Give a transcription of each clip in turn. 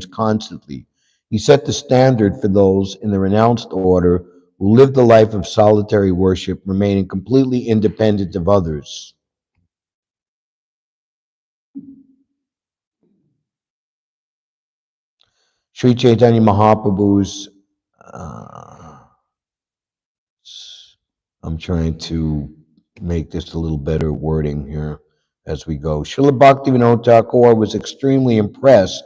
names constantly. He set the standard for those in the renounced order who lived a life of solitary worship, remaining completely independent of others. Sri Chaitanya Mahaprabhu's, I'm trying to make this a little better wording here as we go. Srila Bhaktivinoda Thakur was extremely impressed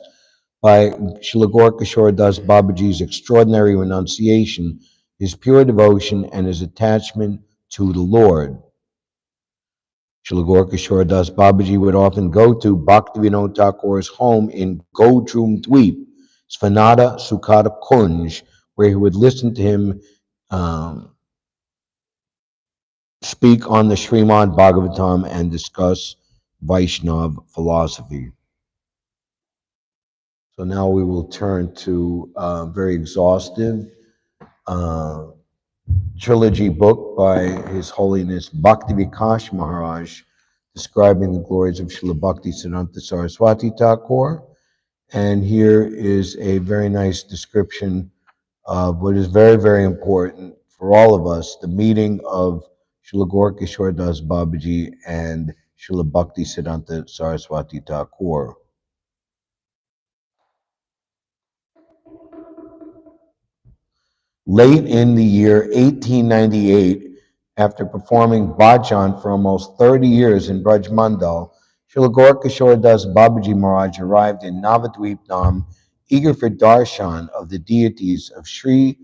by Srila Kishore Das Babaji's extraordinary renunciation, his pure devotion, and his attachment to the Lord. Srila Kishore Das Babaji would often go to Bhaktivinoda Thakur's home in Godrum Dweep, Svanada Sukhada Kunj, where he would listen to him speak on the Srimad Bhagavatam and discuss Vaishnav philosophy. So now we will turn to a very exhaustive trilogy book by His Holiness Bhakti Vikash Maharaj, describing the glories of Srila Bhakti Siddhanta Saraswati Thakur. And here is a very nice description of what is very, very important for all of us, the meeting of Srila Kishore Das Babaji and Srila Bhakti Siddhanta Saraswati Thakur. Late in the year 1898, after performing bhajan for almost 30 years in Braj Mandal, Srila Kishore Das Babaji Maharaj arrived in Navadvip Dham, eager for darshan of the deities of Sri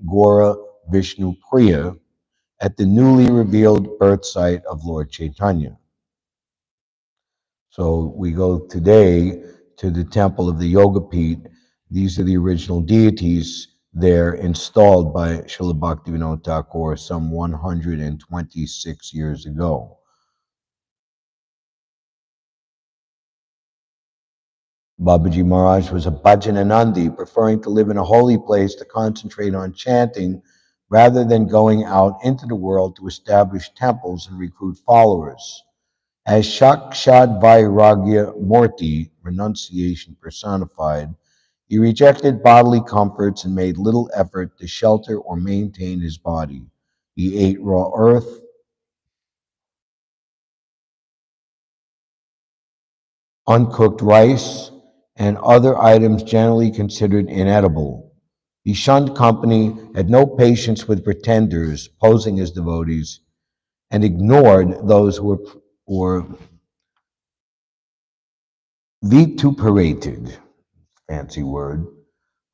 Guara Vishnu Priya at the newly revealed birth site of Lord Chaitanya. So we go today to the temple of the Yogapeeth. These are the original deities there installed by Srila Bhaktivinoda Thakur some 126 years ago. Babaji Maharaj was a bhajananandi, preferring to live in a holy place to concentrate on chanting rather than going out into the world to establish temples and recruit followers. As Shakshad Vairagya Murti, renunciation personified, he rejected bodily comforts and made little effort to shelter or maintain his body. He ate raw earth, uncooked rice, and other items generally considered inedible. He shunned company, had no patience with pretenders posing as devotees, and ignored those who were vituperated, fancy word,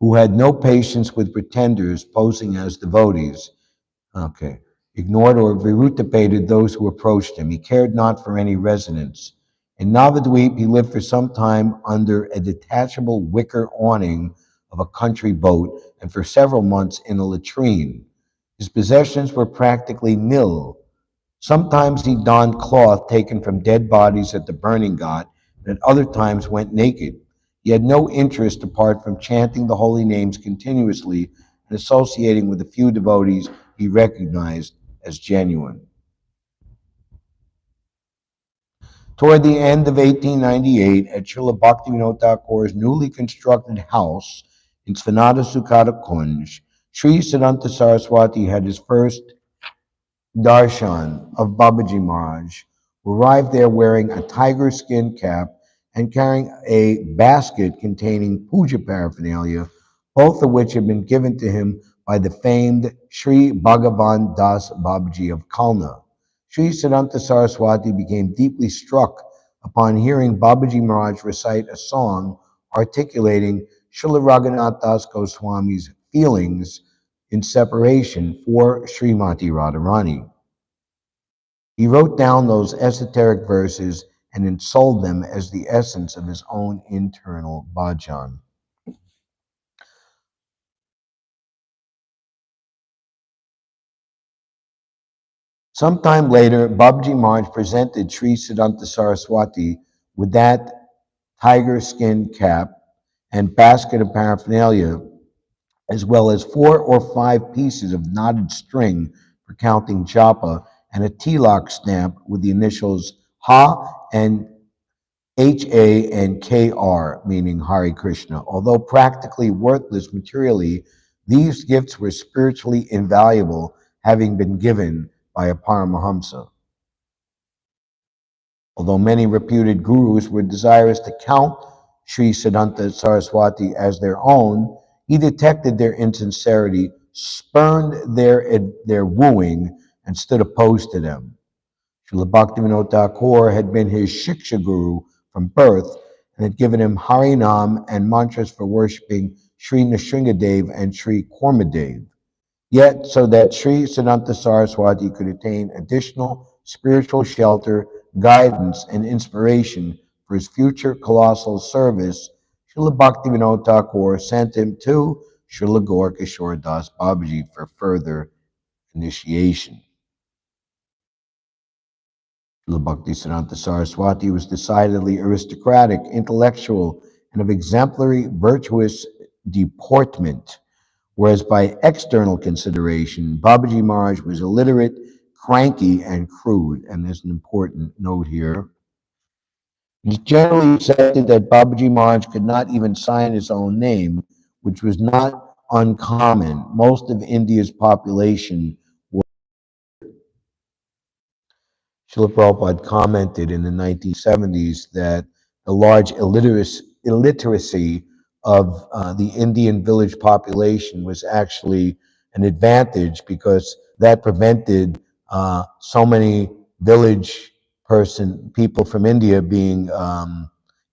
who had no patience with pretenders posing as devotees. Okay. Ignored or virutapated those who approached him. He cared not for any residence. In Navadvip, he lived for some time under a detachable wicker awning of a country boat and for several months in a latrine. His possessions were practically nil. Sometimes he donned cloth taken from dead bodies at the burning ghat, and at other times went naked. He had no interest apart from chanting the holy names continuously and associating with a few devotees he recognized as genuine. Toward the end of 1898, at Srila Bhaktivinoda Thakur's newly constructed house in Svanada Sukhada Kunj, Sri Siddhanta Saraswati had his first darshan of Babaji Maharaj, who arrived there wearing a tiger skin cap and carrying a basket containing puja paraphernalia, both of which had been given to him by the famed Sri Bhagavan Das Babaji of Kalna. Sri Siddhanta Saraswati became deeply struck upon hearing Babaji Maharaj recite a song articulating Srila Raghunath Das Goswami's feelings in separation for Srimati Radharani. He wrote down those esoteric verses and ensouled them as the essence of his own internal bhajan. Sometime later, Babaji Maharaj presented Sri Siddhanta Saraswati with that tiger skin cap and basket of paraphernalia, as well as 4 or 5 pieces of knotted string for counting japa and a tilak stamp with the initials Ha and HA and KR, meaning Hare Krishna. Although practically worthless materially, these gifts were spiritually invaluable, having been given by a Paramahamsa. Although many reputed gurus were desirous to count Sri Siddhanta Saraswati as their own, he detected their insincerity, spurned their wooing, and stood opposed to them. Srila Bhaktivinoda Thakur had been his Shiksha guru from birth and had given him Harinam and mantras for worshipping Sri Nrsingadev and Sri Kormadev. Yet, so that Sri Siddhanta Saraswati could attain additional spiritual shelter, guidance, and inspiration for his future colossal service, Srila Bhaktivinoda Thakur sent him to Srila Gaura Kishore Das Babaji for further initiation. Srila Bhaktisiddhanta Saraswati was decidedly aristocratic, intellectual, and of exemplary virtuous deportment, whereas by external consideration, Babaji Maharaj was illiterate, cranky, and crude. And there's an important note here. It's generally accepted that Babaji Maharaj could not even sign his own name, which was not uncommon. Most of India's population was. Srila Prabhupada commented in the 1970s that the large illiteracy of the Indian village population was actually an advantage because that prevented so many village people from India being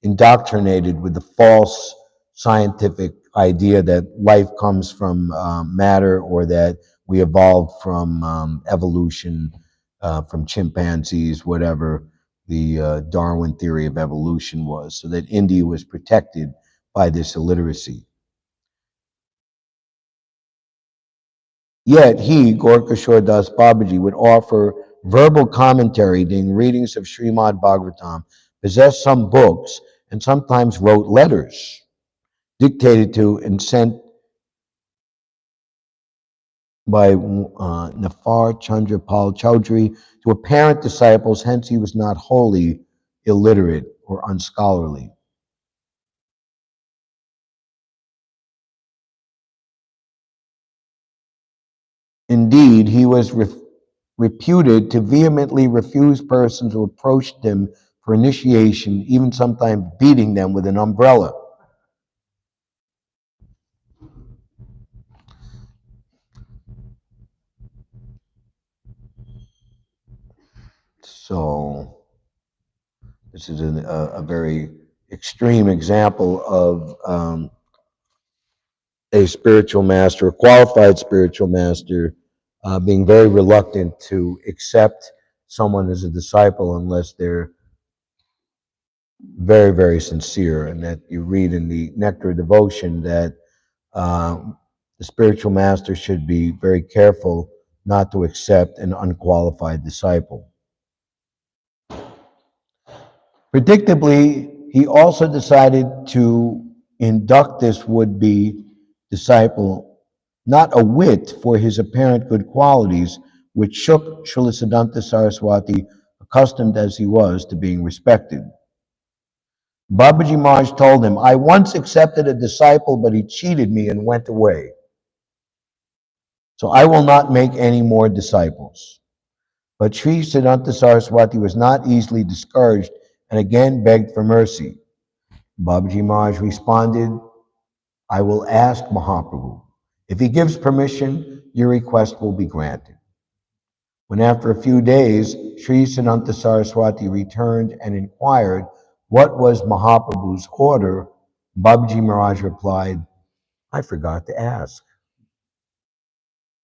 indoctrinated with the false scientific idea that life comes from matter or that we evolved from evolution from chimpanzees, whatever the Darwin theory of evolution was, so that India was protected by this illiteracy. Yet he, Gorkashore Das Babaji, would offer verbal commentary during readings of Srimad Bhagavatam, possessed some books, and sometimes wrote letters dictated to and sent by Nafar Chandra Pal Chaudhry to apparent disciples, hence he was not wholly illiterate or unscholarly. Indeed, he was reputed to vehemently refuse persons who approached him for initiation, even sometimes beating them with an umbrella. So this is a very extreme example of a spiritual master, a qualified spiritual master, being very reluctant to accept someone as a disciple unless they're very, very sincere. And that you read in the Nectar of Devotion that the spiritual master should be very careful not to accept an unqualified disciple. Predictably, he also decided to induct this would-be disciple not a whit for his apparent good qualities, which shook Srila Siddhanta Saraswati, accustomed as he was to being respected. Babaji Maharaj told him, "I once accepted a disciple, but he cheated me and went away. So I will not make any more disciples." But Sri Siddhanta Saraswati was not easily discouraged and again begged for mercy. Babaji Maharaj responded, "I will ask Mahaprabhu. If he gives permission, your request will be granted." When after a few days, Sri Siddhanta Saraswati returned and inquired what was Mahaprabhu's order, Babaji Maharaj replied, "I forgot to ask."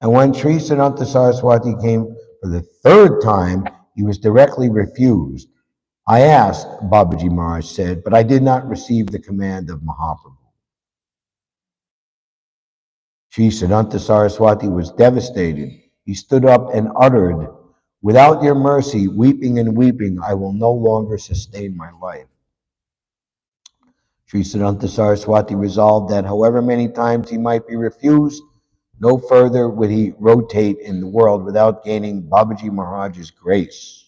And when Sri Siddhanta Saraswati came for the third time, he was directly refused. "I asked," Babaji Maharaj said, "but I did not receive the command of Mahaprabhu." Sri Siddhanta Saraswati was devastated. He stood up and uttered, "Without your mercy, weeping and weeping, I will no longer sustain my life." Sri Siddhanta Saraswati resolved that however many times he might be refused, no further would he rotate in the world without gaining Babaji Maharaj's grace.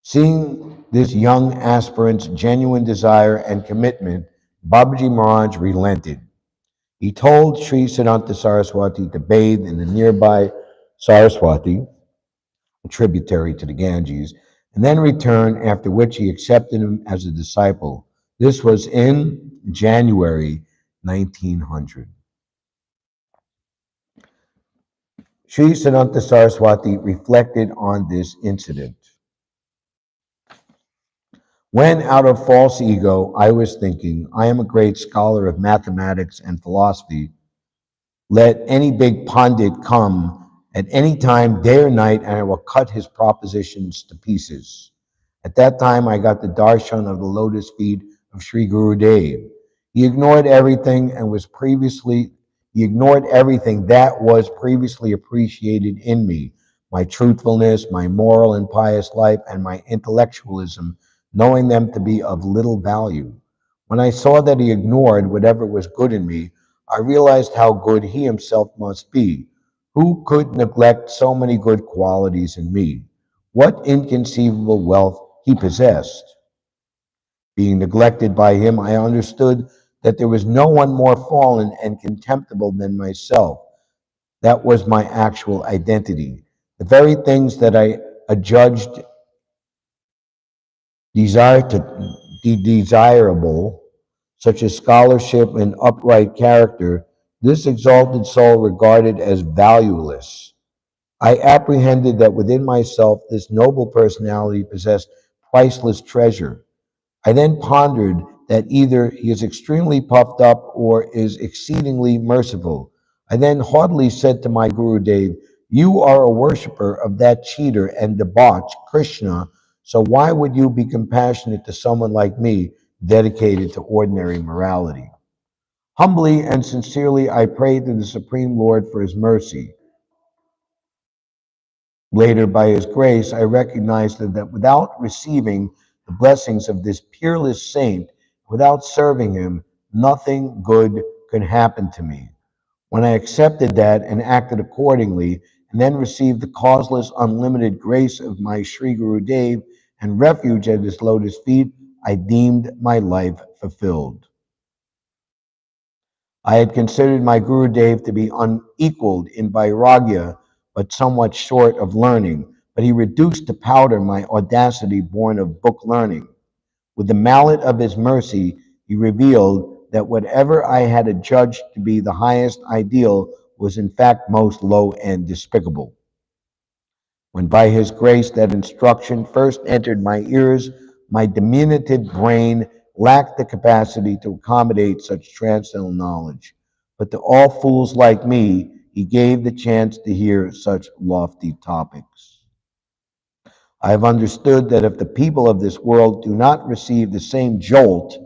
Seeing this young aspirant's genuine desire and commitment, Babaji Maharaj relented. He told Sri Siddhanta Saraswati to bathe in the nearby Saraswati, a tributary to the Ganges, and then return, after which he accepted him as a disciple. This was in January 1900. Sri Siddhanta Saraswati reflected on this incident. When, out of false ego, I was thinking, I am a great scholar of mathematics and philosophy, let any big pundit come at any time, day or night, and I will cut his propositions to pieces. At that time, I got the darshan of the lotus feet of Sri Guru Dev. He ignored everything and was previously he ignored everything that was previously appreciated in me, my truthfulness, my moral and pious life, and my intellectualism, knowing them to be of little value. When I saw that he ignored whatever was good in me, I realized how good he himself must be. Who could neglect so many good qualities in me? What inconceivable wealth he possessed. Being neglected by him, I understood that there was no one more fallen and contemptible than myself. That was my actual identity. The very things that I adjudged desirable, such as scholarship and upright character, this exalted soul regarded as valueless. I apprehended that within myself this noble personality possessed priceless treasure. I then pondered that either he is extremely puffed up or is exceedingly merciful. I then haughtily said to my Guru Dev, you are a worshipper of that cheater and debauch, Krishna, so why would you be compassionate to someone like me, dedicated to ordinary morality? Humbly and sincerely, I prayed to the Supreme Lord for his mercy. Later, by his grace, I recognized that without receiving the blessings of this peerless saint, without serving him, nothing good could happen to me. When I accepted that and acted accordingly, and then received the causeless, unlimited grace of my Sri Guru Dev and refuge at his lotus feet, I deemed my life fulfilled. I had considered my Guru Dev to be unequaled in vairagya, but somewhat short of learning, but he reduced to powder my audacity born of book learning. With the mallet of his mercy, he revealed that whatever I had adjudged to be the highest ideal was in fact most low and despicable. When by his grace that instruction first entered my ears, my diminutive brain lacked the capacity to accommodate such transcendental knowledge. But to all fools like me, he gave the chance to hear such lofty topics. I have understood that if the people of this world do not receive the same jolt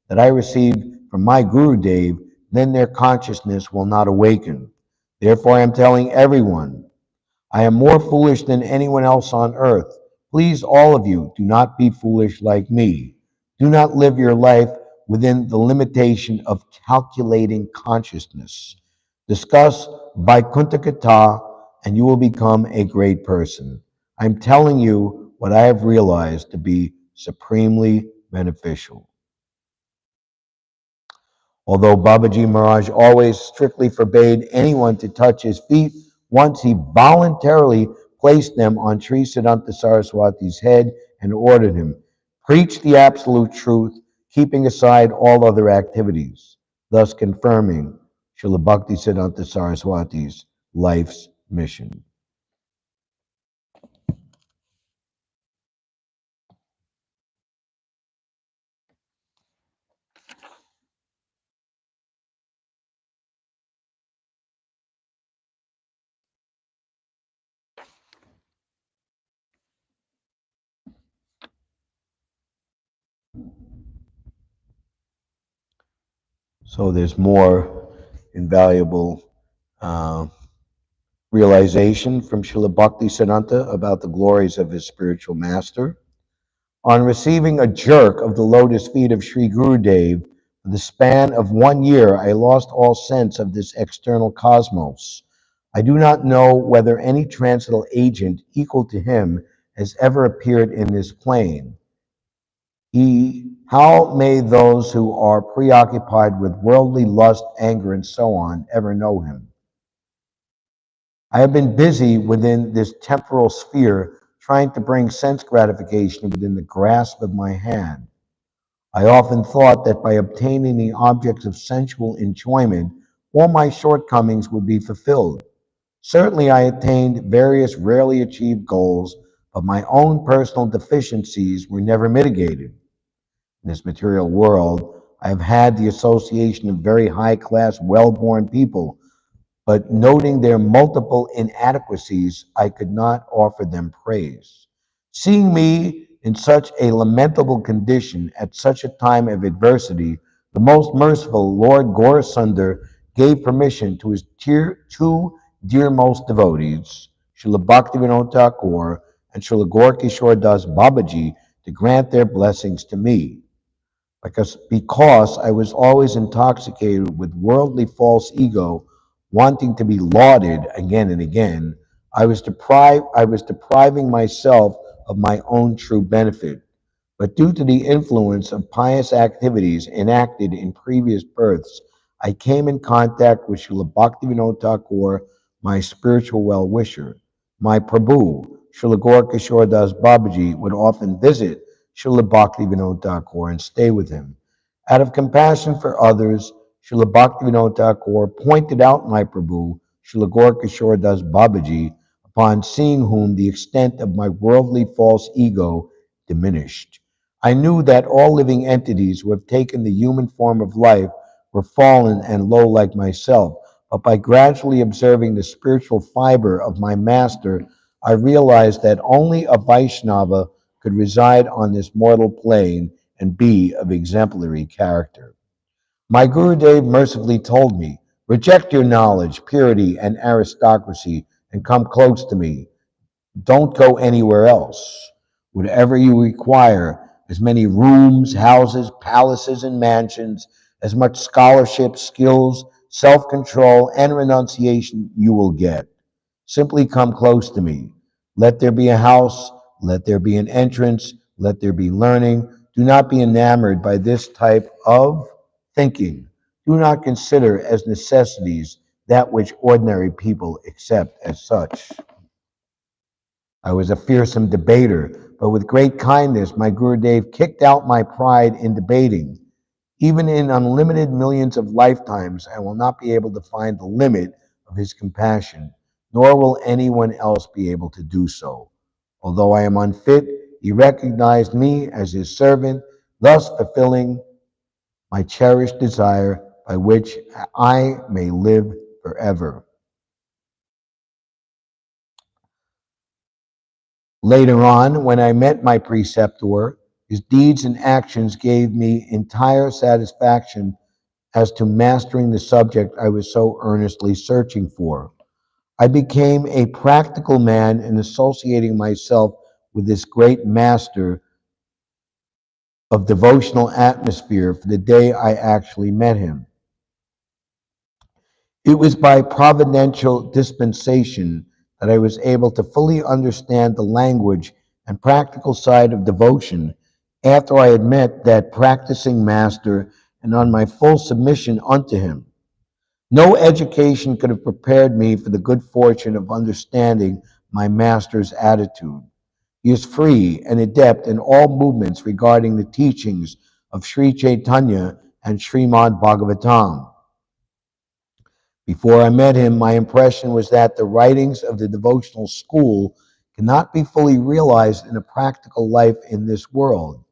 that I received from my Guru Dev, then their consciousness will not awaken. Therefore, I am telling everyone, I am more foolish than anyone else on earth. Please, all of you, do not be foolish like me. Do not live your life within the limitation of calculating consciousness. Discuss Vaikuntha and you will become a great person. I'm telling you what I have realized to be supremely beneficial. Although Babaji Maharaj always strictly forbade anyone to touch his feet, once he voluntarily placed them on Sri Siddhanta Saraswati's head and ordered him, preach the absolute truth, keeping aside all other activities, thus confirming Srila Bhakti Siddhanta Saraswati's life's mission. So there's more invaluable uh, realization from Srila Bhakti Siddhanta about the glories of his spiritual master. On receiving a jerk of the lotus feet of Sri Gurudev, for the span of 1 year, I lost all sense of this external cosmos. I do not know whether any transcendental agent equal to him as ever appeared in this plane. How may those who are preoccupied with worldly lust, anger, and so on ever know him? I have been busy within this temporal sphere trying to bring sense gratification within the grasp of my hand. I often thought that by obtaining the objects of sensual enjoyment, all my shortcomings would be fulfilled. Certainly, I attained various rarely achieved goals, but my own personal deficiencies were never mitigated. In this material world, I have had the association of very high class, well born people, but noting their multiple inadequacies, I could not offer them praise. Seeing me in such a lamentable condition at such a time of adversity, the most merciful Lord Gaurasunder gave permission to his two dearmost devotees, Srila Bhaktivinoda Thakur and Srila Gaur Kishore Das Babaji, to grant their blessings to me. Because I was always intoxicated with worldly false ego, wanting to be lauded again and again, I was depriving myself of my own true benefit. But due to the influence of pious activities enacted in previous births, I came in contact with Srila Bhaktivinoda Thakur, my spiritual well-wisher. My Prabhu, Srila Gaur Kishore Das Babaji, would often visit Srila Bhaktivinoda Thakur and stay with him. Out of compassion for others, Srila Bhaktivinoda Thakur pointed out my Prabhu, Srila Gaur Kishore Das Babaji, upon seeing whom the extent of my worldly false ego diminished. I knew that all living entities who have taken the human form of life were fallen and low like myself, but by gradually observing the spiritual fiber of my master, I realized that only a Vaishnava could reside on this mortal plane and be of exemplary character. My Gurudev mercifully told me, reject your knowledge, purity, and aristocracy and come close to me. Don't go anywhere else. Whatever you require, as many rooms, houses, palaces, and mansions, as much scholarship, skills, self control, and renunciation you will get. Simply come close to me. Let there be a house, let there be an entrance, let there be learning. Do not be enamored by this type of thinking. Do not consider as necessities that which ordinary people accept as such. I was a fearsome debater, but with great kindness, my Gurudev kicked out my pride in debating. Even in unlimited millions of lifetimes, I will not be able to find the limit of his compassion, nor will anyone else be able to do so. Although I am unfit, he recognized me as his servant, thus fulfilling my cherished desire by which I may live forever. Later on, when I met my preceptor, his deeds and actions gave me entire satisfaction as to mastering the subject I was so earnestly searching for. I became a practical man in associating myself with this great master of devotional atmosphere for the day I actually met him. It was by providential dispensation that I was able to fully understand the language and practical side of devotion after I had met that practicing master and on my full submission unto him. No education could have prepared me for the good fortune of understanding my master's attitude. He is free and adept in all movements regarding the teachings of Sri Chaitanya and Srimad Bhagavatam. Before I met him, my impression was that the writings of the devotional school cannot be fully realized in a practical life in this world.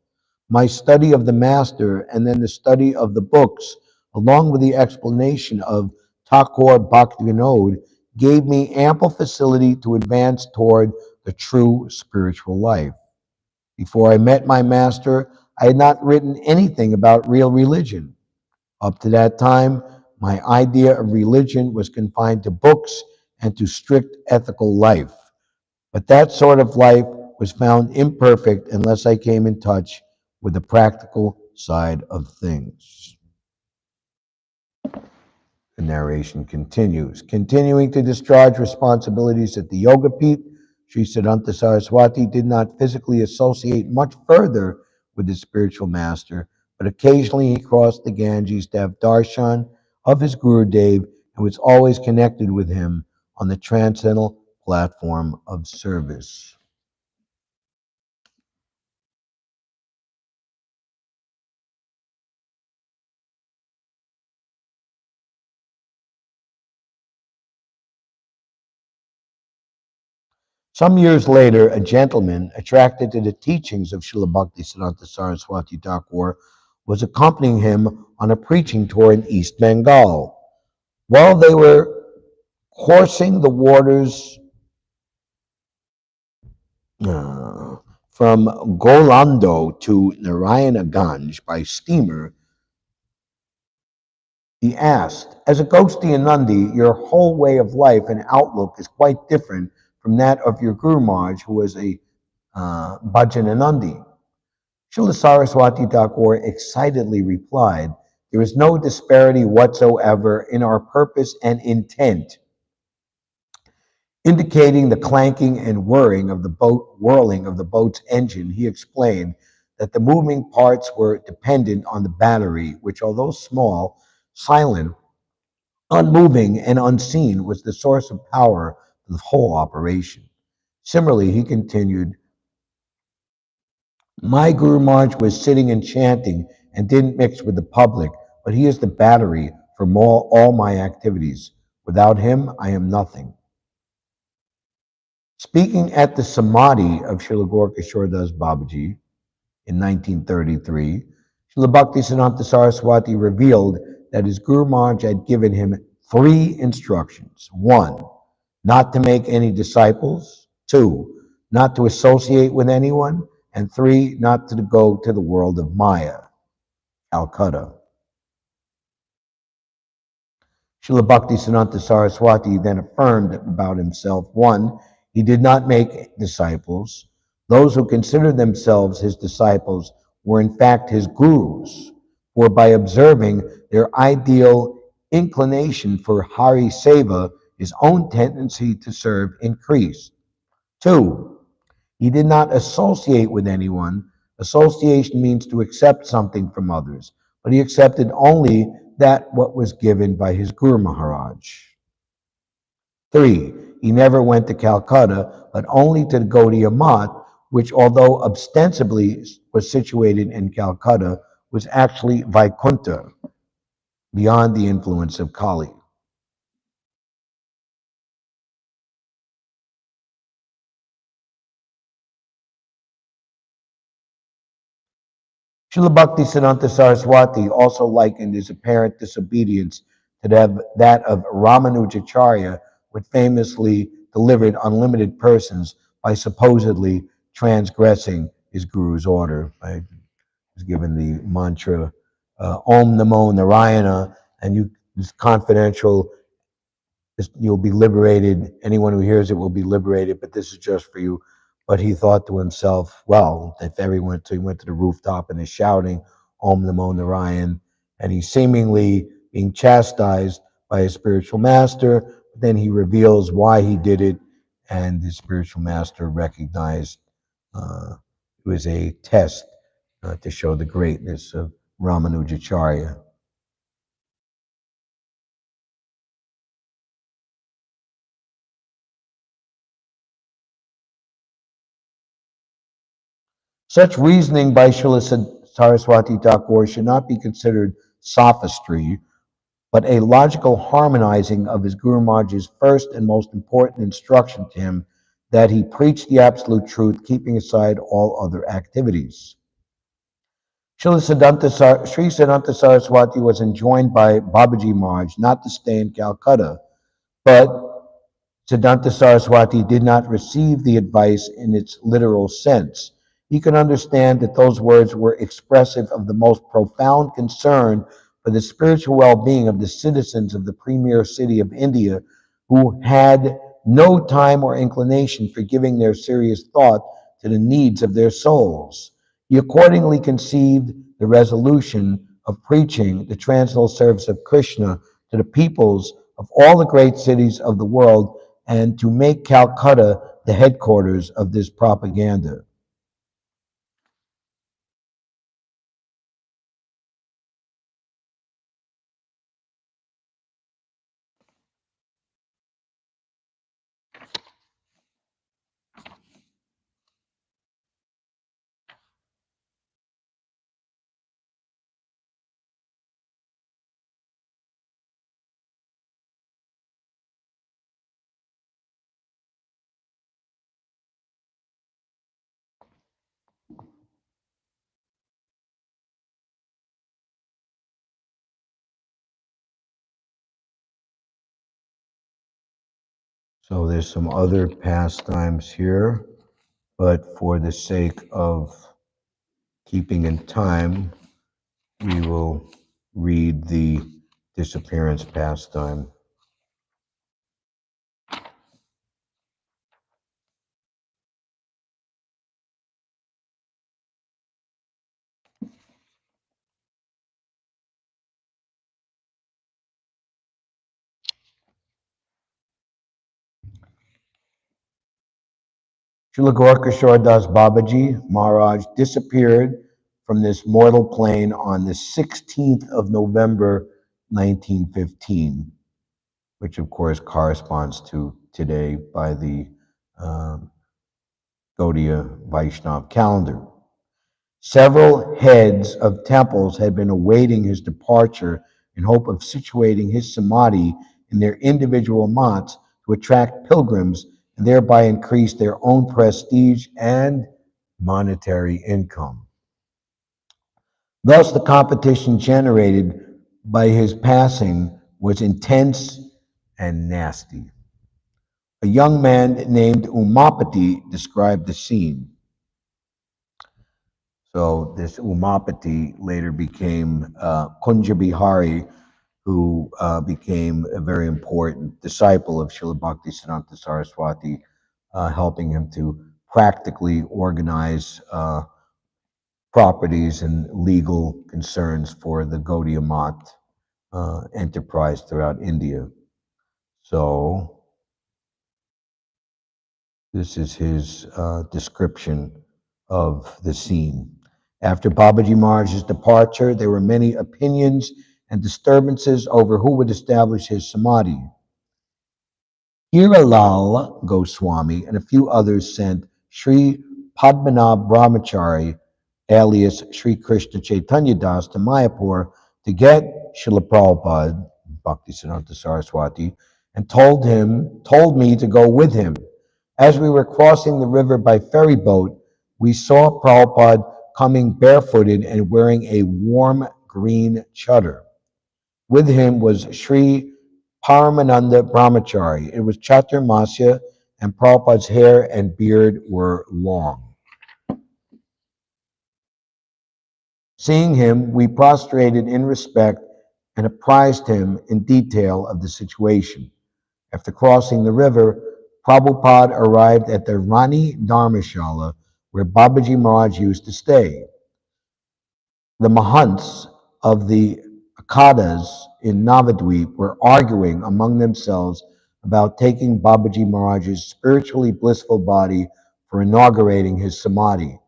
My study of the Master and then the study of the books, along with the explanation of Thakur Bhaktivinoda, gave me ample facility to advance toward the true spiritual life. Before I met my Master, I had not written anything about real religion. Up to that time, my idea of religion was confined to books and to strict ethical life. But that sort of life was found imperfect unless I came in touch with the practical side of things. The narration continues. Continuing to discharge responsibilities at the Yoga Pit, Sri Siddhanta Saraswati did not physically associate much further with his spiritual master, but occasionally he crossed the Ganges to have darshan of his Gurudev and was always connected with him on the transcendental platform of service. Some years later, a gentleman attracted to the teachings of Srila Bhaktisiddhanta Saraswati Thakur was accompanying him on a preaching tour in East Bengal. While they were coursing the waters uh, from Golando to Narayanaganj by steamer, he asked, "As a ghosty and Nandi, your whole way of life and outlook is quite different from that of your Guru Maharaj, who was a Bhajan Anandi." Srila Saraswati Thakur excitedly replied, "There is no disparity whatsoever in our purpose and intent." Indicating the clanking and whirling of the boat's engine, he explained that the moving parts were dependent on the battery, which, although small, silent, unmoving, and unseen, was the source of power for the whole operation. Similarly, he continued, "My Guru Maharaj was sitting and chanting and didn't mix with the public, but he is the battery for all my activities. Without him, I am nothing." Speaking at the Samadhi of Srila Gaura Kishore Das Babaji in 1933, Srila Bhaktisiddhanta Saraswati revealed that his Guru Maharaj had given him three instructions. One, not to make any disciples. Two, not to associate with anyone. And three, not to go to the world of Maya, Calcutta. Srila Bhaktisiddhanta Saraswati then affirmed about himself. One, he did not make disciples. Those who considered themselves his disciples were in fact his gurus, for by observing their ideal inclination for Hari Seva, his own tendency to serve increased. Two, he did not associate with anyone. Association means to accept something from others, but he accepted only that what was given by his Guru Maharaj. Three, he never went to Calcutta, but only to the Gaudiya Math, which, although ostensibly was situated in Calcutta, was actually Vaikunta, beyond the influence of Kali. Srila Bhaktisiddhanta Saraswati also likened his apparent disobedience to that of Ramanujacharya, which famously delivered unlimited persons by supposedly transgressing his guru's order. I was given the mantra Om Namo Narayana, and it's confidential. You'll be liberated. Anyone who hears it will be liberated, but this is just for you. But he thought to himself, well, if everyone, so he went to the rooftop and is shouting Om Namo Narayan, and he's seemingly being chastised by his spiritual master. Then he reveals why he did it, and his spiritual master recognized it was a test to show the greatness of Ramanujacharya. Such reasoning by Srila Saraswati Thakur should not be considered sophistry, but a logical harmonizing of his Guru Maharaj's first and most important instruction to him, that he preach the absolute truth, keeping aside all other activities. Sri Siddhanta Saraswati was enjoined by Babaji Maharaj not to stay in Calcutta, but Siddhanta Saraswati did not receive the advice in its literal sense. He could understand that those words were expressive of the most profound concern for the spiritual well-being of the citizens of the premier city of India, who had no time or inclination for giving their serious thought to the needs of their souls. He accordingly conceived the resolution of preaching the transcendental service of Krishna to the peoples of all the great cities of the world, and to make Calcutta the headquarters of this propaganda. So there's some other pastimes here, but for the sake of keeping in time, we will read the disappearance pastime. Srila Gaura Kishore Das Babaji Maharaj disappeared from this mortal plane on the 16th of November, 1915, which of course corresponds to today by the um, Gaudiya Vaishnav calendar. Several heads of temples had been awaiting his departure in hope of situating his samadhi in their individual mats to attract pilgrims and thereby increase their own prestige and monetary income. Thus, the competition generated by his passing was intense and nasty. A young man named Umapati described the scene. So this Umapati later became Kunja Bihari, who became a very important disciple of Srila Bhaktisiddhanta Saraswati, helping him to practically organize properties and legal concerns for the Gaudiya Math enterprise throughout India. So this is his description of the scene. After Babaji Maharaj's departure, there were many opinions and disturbances over who would establish his samadhi. Hiralal Goswami and a few others sent Sri Padmanabh Brahmachari, alias Sri Krishna Chaitanya Das, to Mayapur to get Srila Prabhupada, Bhaktisiddhanta Saraswati, and told me to go with him. As we were crossing the river by ferry boat, we saw Prabhupada coming barefooted and wearing a warm green chadar. With him was Sri Paramananda Brahmachari. It was Chaturmasya, and Prabhupada's hair and beard were long. Seeing him, we prostrated in respect and apprised him in detail of the situation. After crossing the river, Prabhupada arrived at the Rani Dharmashala, where Babaji Maharaj used to stay. The Mahants of the Akhadas in Navadweep were arguing among themselves about taking Babaji Maharaj's spiritually blissful body for inaugurating his samadhi,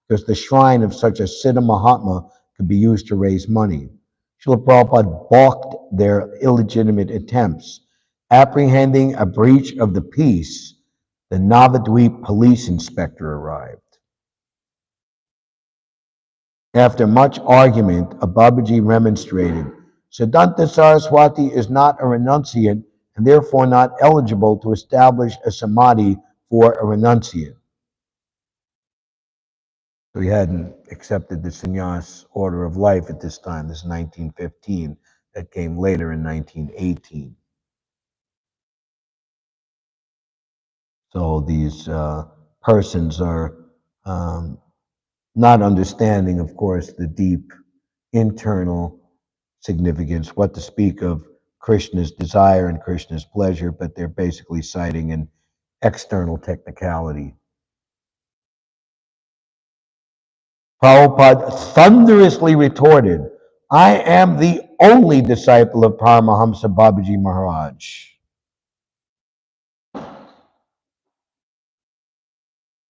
because the shrine of such a Siddha Mahatma could be used to raise money. Srila Prabhupada balked their illegitimate attempts. Apprehending a breach of the peace, the Navadweep police inspector arrived. After much argument, Babaji remonstrated. Siddhanta Saraswati is not a renunciate and therefore not eligible to establish a samadhi for a renunciate. So he hadn't accepted the sannyas order of life at this time. This is 1915. That came later in 1918. So these persons are not understanding, of course, the deep internal significance, what to speak of Krishna's desire and Krishna's pleasure, but they're basically citing an external technicality. Prabhupada thunderously retorted, I am the only disciple of Paramahamsa Babaji Maharaj.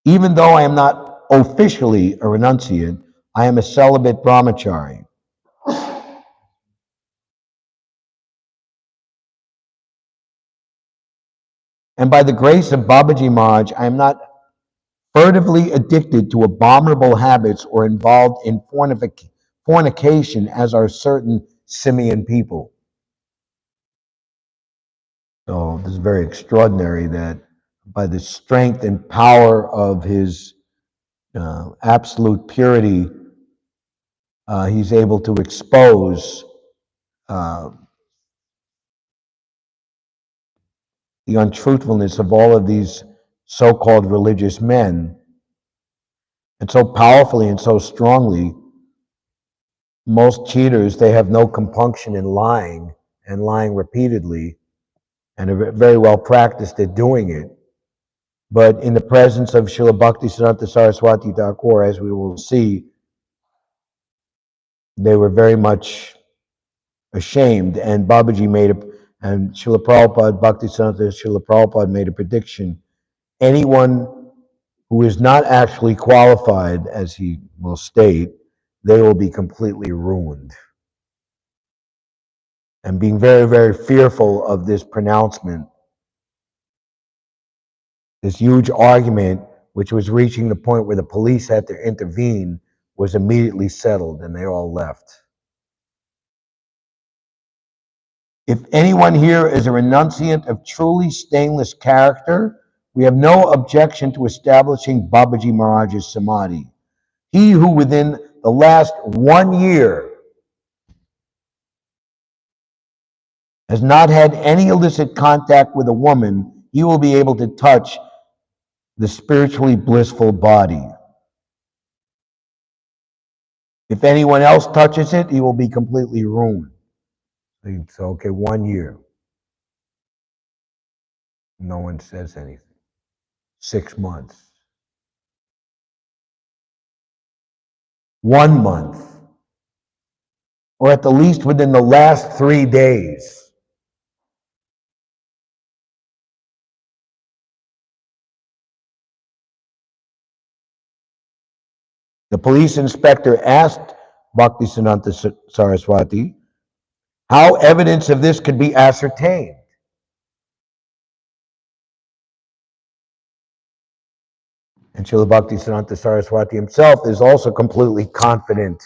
Even though I am not officially a renunciate, I am a celibate brahmachari. And by the grace of Babaji Maharaj, I am not furtively addicted to abominable habits or involved in fornication as are certain simian people. So this is very extraordinary that by the strength and power of his absolute purity, he's able to expose uh, the untruthfulness of all of these so-called religious men, and so powerfully and so strongly. Most cheaters, they have no compunction in lying and lying repeatedly, and are very well practiced at doing it. But in the presence of Srila Bhaktisiddhanta Saraswati Thakur, as we will see, they were very much ashamed. And Babaji and Srila Prabhupada, Bhaktisiddhanta Srila Prabhupada made a prediction. Anyone who is not actually qualified, as he will state, they will be completely ruined. And being very, very fearful of this pronouncement, this huge argument, which was reaching the point where the police had to intervene, was immediately settled and they all left. If anyone here is a renunciant of truly stainless character, we have no objection to establishing Babaji Maharaj's Samadhi. He who within the last 1 year has not had any illicit contact with a woman, he will be able to touch the spiritually blissful body. If anyone else touches it, he will be completely ruined. So, okay, 1 year. No one says anything. 6 months. 1 month. Or at the least within the last 3 days. The police inspector asked Bhaktisiddhanta Saraswati how evidence of this could be ascertained. And Srila Bhaktisiddhanta Saraswati himself is also completely confident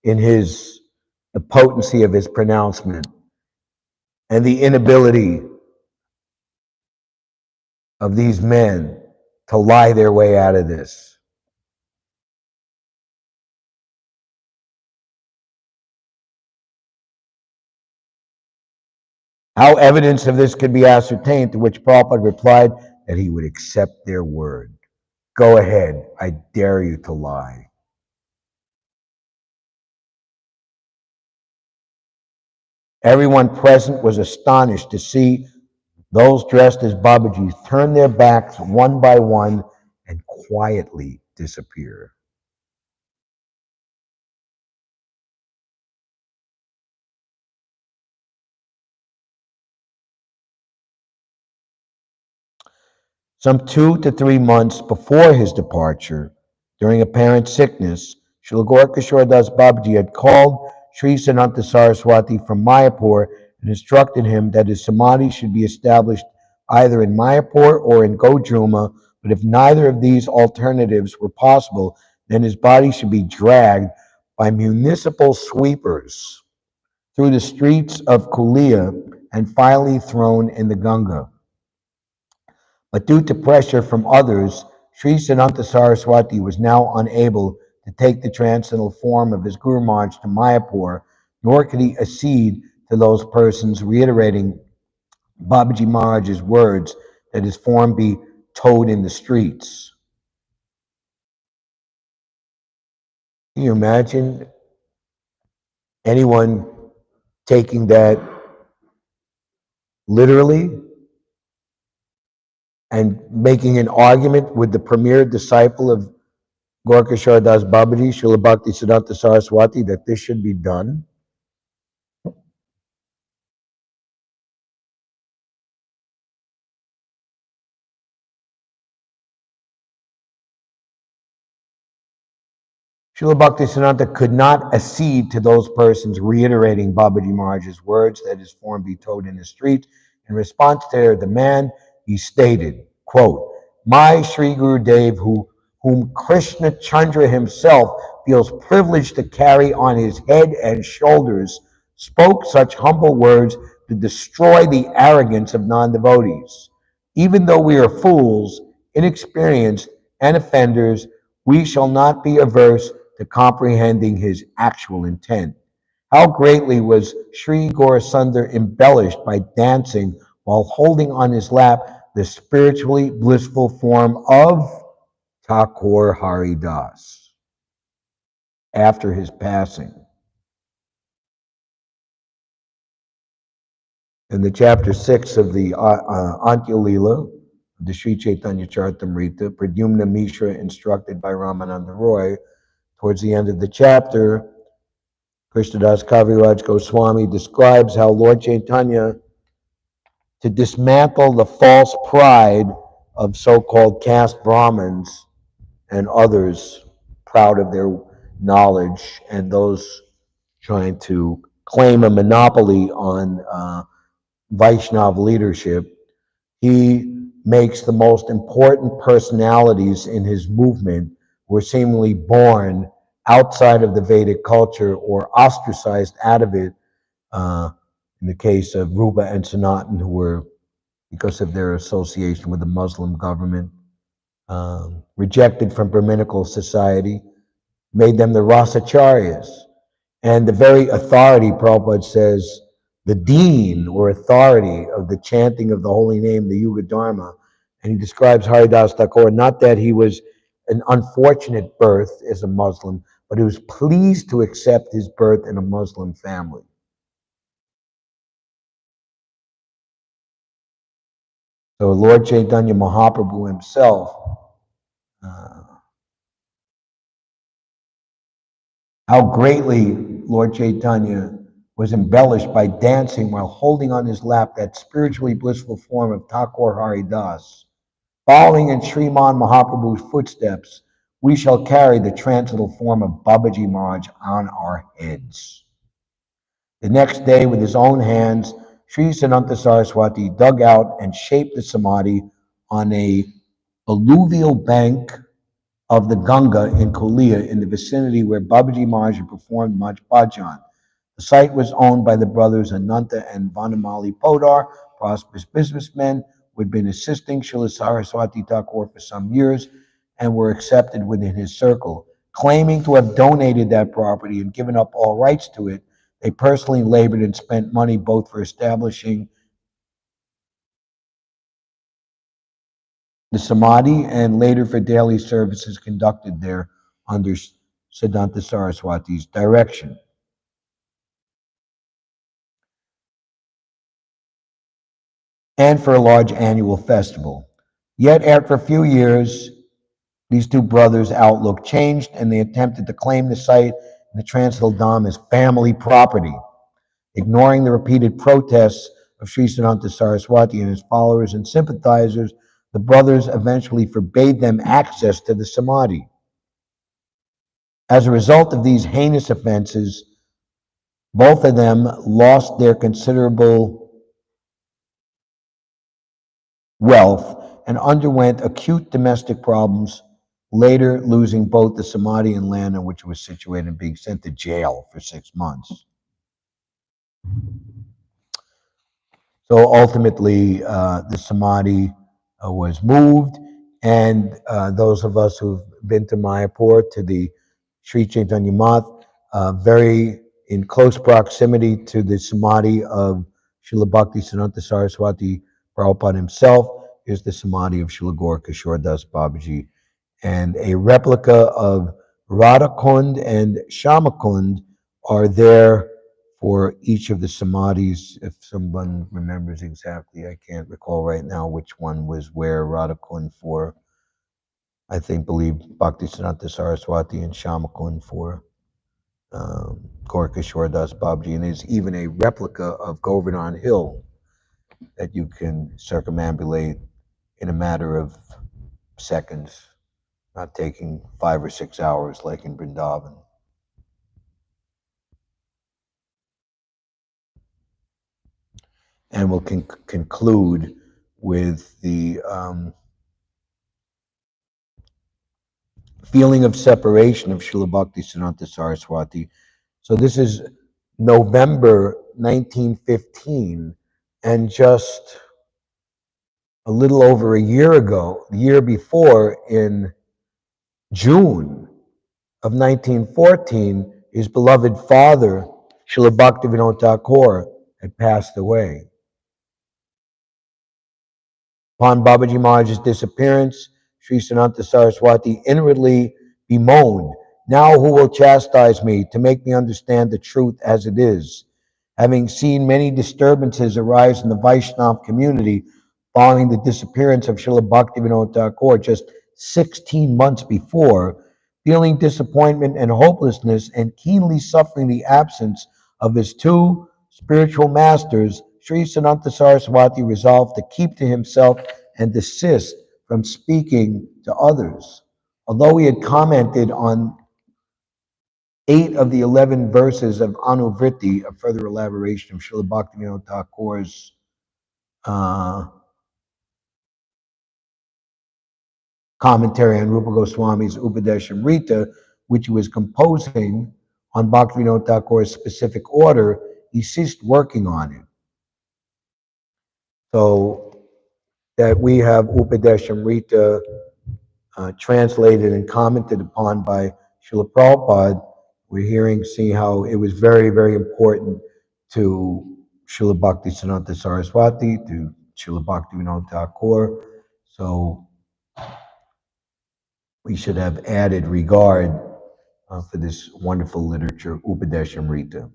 in the potency of his pronouncement and the inability of these men to lie their way out of this. How evidence of this could be ascertained, to which Prabhupada replied that he would accept their word. Go ahead, I dare you to lie. Everyone present was astonished to see those dressed as Babajis turn their backs one by one and quietly disappear. Some 2 to 3 months before his departure, during apparent sickness, Srila Kishore Das Babaji had called Sri Sananta Saraswati from Mayapur and instructed him that his samadhi should be established either in Mayapur or in Gojruma, but if neither of these alternatives were possible, then his body should be dragged by municipal sweepers through the streets of Kulia and finally thrown in the Ganga. But due to pressure from others, Sri Sananta Saraswati was now unable to take the transcendental form of his Guru Maharaj to Mayapur, nor could he accede to those persons reiterating Babaji Maharaj's words that his form be towed in the streets. Can you imagine anyone taking that literally and making an argument with the premier disciple of Gorkashar Das Babaji, Srila Bhaktisiddhanta Saraswati, that this should be done? Srila Bhaktisiddhanta could not accede to those persons reiterating Babaji Maharaj's words that his form be towed in the street. In response to their demand, he stated, quote, "My Sri Guru Dev, whom Krishna Chandra himself feels privileged to carry on his head and shoulders, spoke such humble words to destroy the arrogance of non-devotees. Even though we are fools, inexperienced, and offenders, we shall not be averse to comprehending his actual intent." How greatly was Sri Gaurasundar embellished by dancing while holding on his lap the spiritually blissful form of Thakur Hari Das after his passing. In the chapter 6 of the Antya Leela, the Sri Chaitanya Charitamrita, Pradyumna Mishra, instructed by Ramananda Roy, towards the end of the chapter, Krishnadas Kaviraj Goswami describes how Lord Chaitanya, to dismantle the false pride of so-called caste Brahmins and others proud of their knowledge, and those trying to claim a monopoly on Vaishnav leadership, he makes the most important personalities in his movement who were seemingly born outside of the Vedic culture or ostracized out of it, in the case of Rupa and Sanatan, who were, because of their association with the Muslim government, rejected from Brahminical society, made them the Rasacharyas. And the very authority, Prabhupada says, the dean or authority of the chanting of the holy name, the Yuga Dharma. And he describes Haridas Thakur, not that he was an unfortunate birth as a Muslim, but he was pleased to accept his birth in a Muslim family. So Lord Chaitanya Mahaprabhu himself, how greatly Lord Chaitanya was embellished by dancing while holding on his lap that spiritually blissful form of Thakur Hari Das. Following in Sriman Mahaprabhu's footsteps, we shall carry the transcendental form of Babaji Maharaj on our heads. The next day, with his own hands, Sri Sananta Saraswati dug out and shaped the samadhi on a alluvial bank of the Ganga in Kolia, in the vicinity where Babaji Maharaj had performed much bhajan. The site was owned by the brothers Ananta and Vanamali Podar, prosperous businessmen who had been assisting Srila Saraswati Thakur for some years and were accepted within his circle. Claiming to have donated that property and given up all rights to it, they personally labored and spent money both for establishing the Samadhi and later for daily services conducted there under Siddhanta Saraswati's direction. And for a large annual festival. Yet after a few years, these two brothers' outlook changed and they attempted to claim the site in the Transcendental Dham as family property. Ignoring the repeated protests of Sri Siddhanta Saraswati and his followers and sympathizers, the brothers eventually forbade them access to the Samadhi. As a result of these heinous offenses, both of them lost their considerable wealth and underwent acute domestic problems, later losing both the Samadhi and land on which it was situated and being sent to jail for 6 months. So ultimately, the Samadhi was moved, and those of us who've been to Mayapur, to the Sri Chaitanya Math, very in close proximity to the Samadhi of Srila Bhakti Siddhanta Saraswati Prabhupada himself, is the Samadhi of Srila Gaura Kishore Das Babaji, and a replica of Radhakund and Shamakund are there for each of the samadhis. If someone remembers exactly, I can't recall right now which one was where. Radhakund for, I think, believe Bhaktisiddhanta Saraswati, and Shamakund for Gaura Kishore Das Babaji. And there's even a replica of Govardhan Hill that you can circumambulate in a matter of seconds. not taking 5 or 6 hours like in Vrindavan. And we'll conclude with the feeling of separation of Srila Bhaktisiddhanta Saraswati. So this is November 1915, and just a little over a year ago, the year before, in June of 1914, his beloved father, Srila Bhaktivinoda Thakur, had passed away. Upon Babaji Maharaj's disappearance, Sri Sananta Saraswati inwardly bemoaned, "Now who will chastise me to make me understand the truth as it is?" Having seen many disturbances arise in the Vaishnava community following the disappearance of Srila Bhaktivinoda Thakur just 16 months before, feeling disappointment and hopelessness and keenly suffering the absence of his two spiritual masters, Sri Sananta Saraswati resolved to keep to himself and desist from speaking to others. Although he had commented on 8 of the 11 verses of Anuvriti, a further elaboration of Srila Bhaktivinoda Thakur's commentary on Rupa Goswami's Upadeshamrita, which he was composing on Bhaktivinoda Thakur's specific order, he ceased working on it. So that we have Upadeshamrita translated and commented upon by Srila Prabhupada, we're seeing how it was very, very important to Srila Bhaktisiddhanta Saraswati, to Srila Bhaktivinoda Thakur. So we should have added regard for this wonderful literature, Upadeshamrita.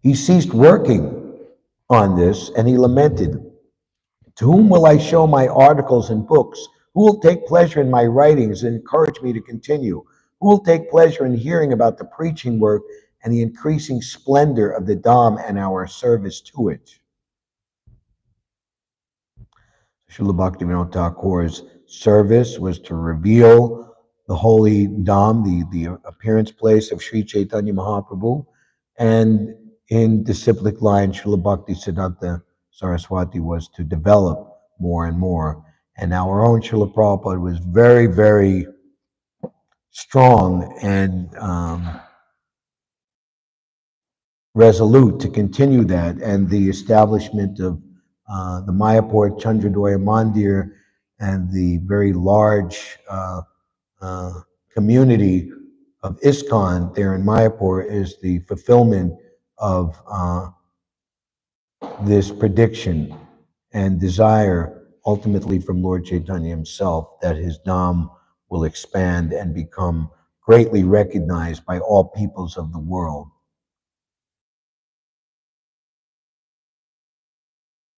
He ceased working on this and he lamented, "To whom will I show my articles and books? Who will take pleasure in my writings and encourage me to continue? Who will take pleasure in hearing about the preaching work and the increasing splendor of the Dham and our service to it?" Srila Bhaktivinoda Thakur's service was to reveal the holy Dham, the appearance place of Sri Chaitanya Mahaprabhu, and in disciplic line, Srila Bhaktisiddhanta Saraswati was to develop more and more. And our own Srila Prabhupada was very, very strong and resolute to continue that. And the establishment of the Mayapur Chandradoya Mandir and the very large community of ISKCON there in Mayapur is the fulfillment of this prediction and desire ultimately from Lord Chaitanya himself that his Dham will expand and become greatly recognized by all peoples of the world.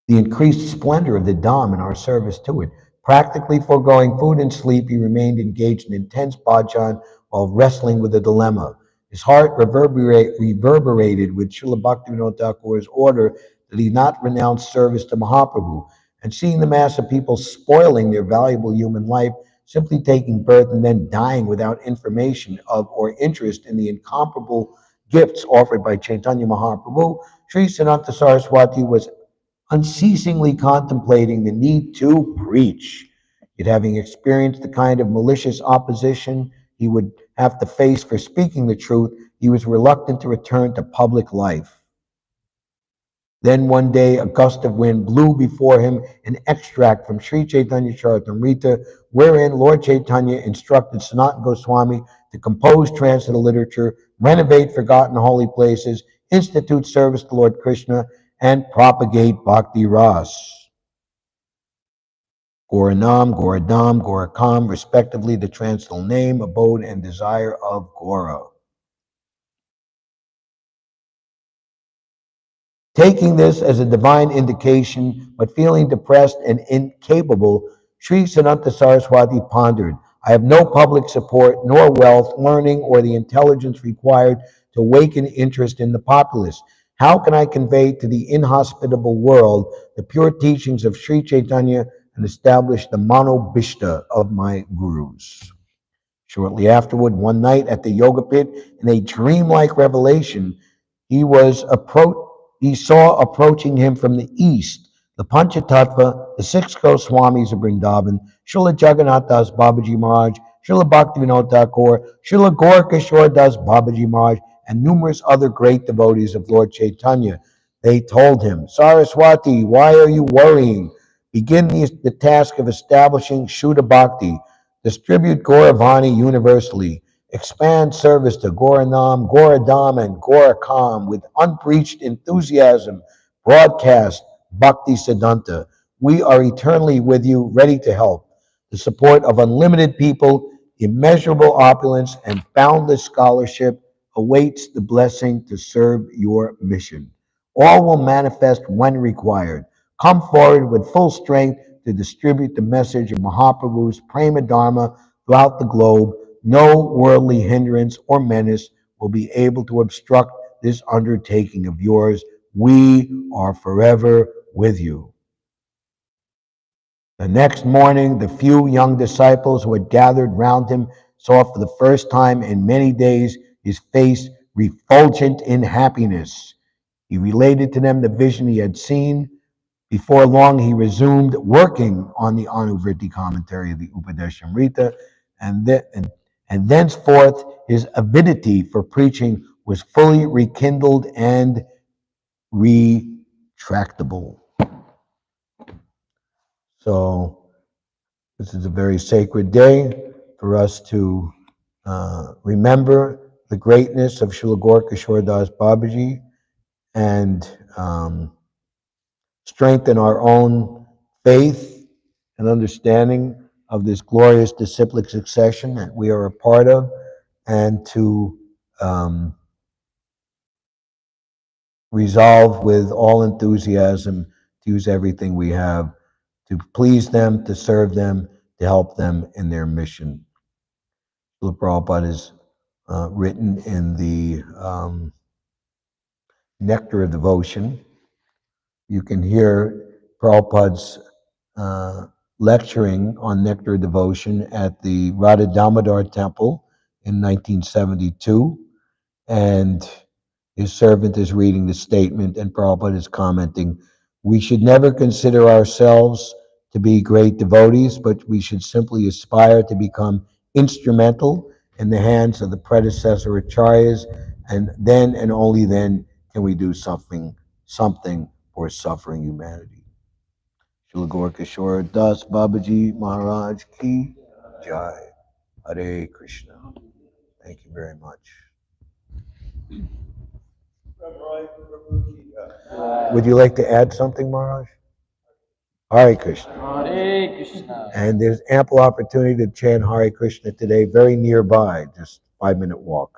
The increased splendor of the Dham and our service to it. Practically foregoing food and sleep, he remained engaged in intense bhajan while wrestling with a dilemma. His heart reverberated with Srila Bhaktivinoda Thakur's order that he not renounce service to Mahaprabhu, and seeing the mass of people spoiling their valuable human life, simply taking birth and then dying without information of or interest in the incomparable gifts offered by Chaitanya Mahaprabhu, Sri Sananta Saraswati was unceasingly contemplating the need to preach. Yet, having experienced the kind of malicious opposition he would have to face for speaking the truth, he was reluctant to return to public life. Then one day, a gust of wind blew before him an extract from Sri Chaitanya Charitamrita, wherein Lord Chaitanya instructed Sanatana Goswami to compose translated literature, renovate forgotten holy places, institute service to Lord Krishna, and propagate Bhakti Ras. Goranam, Goradam, Gorakam, respectively, the transcendental name, abode, and desire of Guara. Taking this as a divine indication, but feeling depressed and incapable, Sri Sananta Saraswati pondered, "I have no public support, nor wealth, learning, or the intelligence required to awaken interest in the populace. How can I convey to the inhospitable world the pure teachings of Sri Chaitanya and establish the manobishta of my gurus? Shortly afterward, one night at the yoga pit, in a dreamlike revelation, he was he saw approaching him from the east the Panchatattva, the six Goswamis of Vrindavan, Srila Jagannath Das Babaji Maharaj, Srila Bhaktivinoda Thakur, Srila Gaura Kishore Das Babaji Maharaj, and numerous other great devotees of Lord Chaitanya. They told him, Saraswati, why are you worrying? Begin the task of establishing Shuddha Bhakti. Distribute Gauravani universally. Expand service to Goranam, Goradam, and Gorakam with unbreached enthusiasm. Broadcast Bhakti Siddhanta. We are eternally with you, ready to help. The support of unlimited people, immeasurable opulence, and boundless scholarship awaits the blessing to serve your mission. All will manifest when required. Come forward with full strength to distribute the message of Mahaprabhu's Prema Dharma throughout the globe. No worldly hindrance or menace will be able to obstruct this undertaking of yours. We are forever with you. The next morning, the few young disciples who had gathered round him saw for the first time in many days his face refulgent in happiness. He related to them the vision he had seen. Before long, he resumed working on the Anuvriti commentary of the Upadeshamrita, and thenceforth his avidity for preaching was fully rekindled and retractable. So this is a very sacred day for us to remember the greatness of Srila Gaura Kishore Das Babaji and strengthen our own faith and understanding of this glorious disciplic succession that we are a part of, and to resolve with all enthusiasm to use everything we have to please them, to serve them, to help them in their mission. Srila Prabhupada is written in the Nectar of Devotion. You can hear Prabhupada's lecturing on Nectar of Devotion at the Radha Damodar Temple in 1972, and his servant is reading the statement, and Prabhupada is commenting, we should never consider ourselves to be great devotees, but we should simply aspire to become instrumental in the hands of the predecessor acharyas, and then and only then can we do something for suffering humanity. Srila Gaura Kishore Das Babaji Maharaj Ki Jai. Hare Krishna. Thank you very much. Would you like to add something, Maharaj? Hare Krishna. Hare Krishna. And there's ample opportunity to chant Hare Krishna today, very nearby, just 5-minute walk.